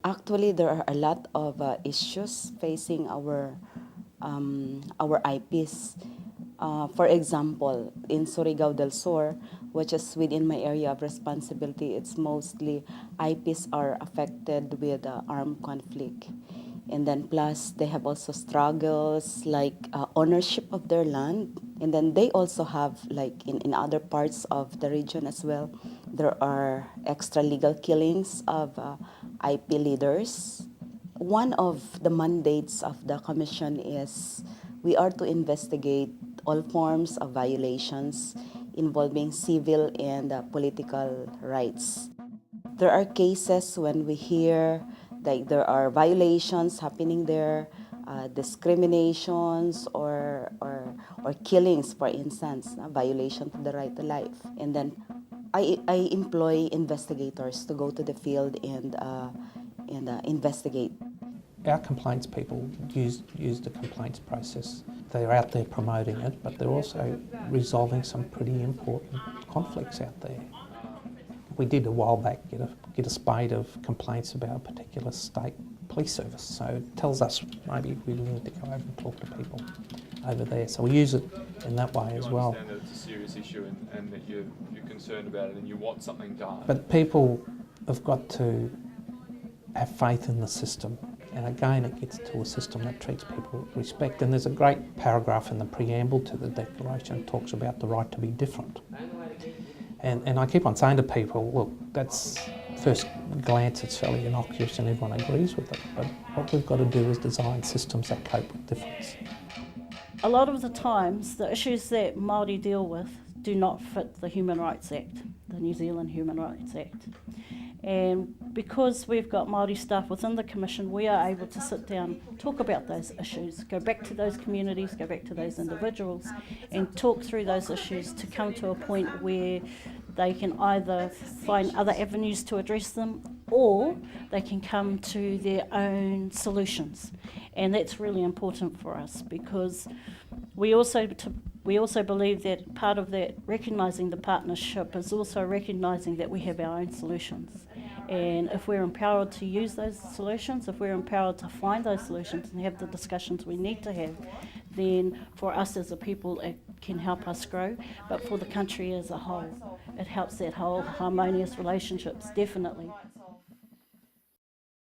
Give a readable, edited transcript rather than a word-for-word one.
Actually, there are a lot of issues facing our IPs. For example, in Surigao del Sur, which is within my area of responsibility, it's mostly IPs are affected with armed conflict. And then plus they have also struggles like ownership of their land. And then they also have, like in other parts of the region as well, there are extralegal killings of IP leaders. One of the mandates of the commission is we are to investigate all forms of violations involving civil and political rights. There are cases when we hear like there are violations happening there, discriminations or killings, for instance, violation to the right to life. And then I employ investigators to go to the field and investigate. Our complaints people use the complaints process. They're out there promoting it, but they're also resolving some pretty important conflicts out there. We did a while back get a spate of complaints about a particular state police service, so it tells us maybe we need to go over and talk to people over there. So we use it in that way as well. I understand that it's a serious issue and that you're concerned about it and you want something done. But people have got to have faith in the system. And again, it gets to a system that treats people with respect. And there's a great paragraph in the preamble to the Declaration that talks about the right to be different. And I keep on saying to people, look, that's first glance it's fairly innocuous and everyone agrees with it. But what we've got to do is design systems that cope with difference. A lot of the times, the issues that Māori deal with do not fit the Human Rights Act, the New Zealand Human Rights Act. And because we've got Māori staff within the Commission, we are able to sit down, talk about those issues, go back to those communities, go back to those individuals, and talk through those issues to come to a point where they can either find other avenues to address them or they can come to their own solutions. And that's really important for us because we also believe that part of that recognising the partnership is also recognising that we have our own solutions. And if we're empowered to use those solutions, if we're empowered to find those solutions and have the discussions we need to have, then for us as a people it can help us grow, but for the country as a whole, it helps that whole harmonious relationships, definitely.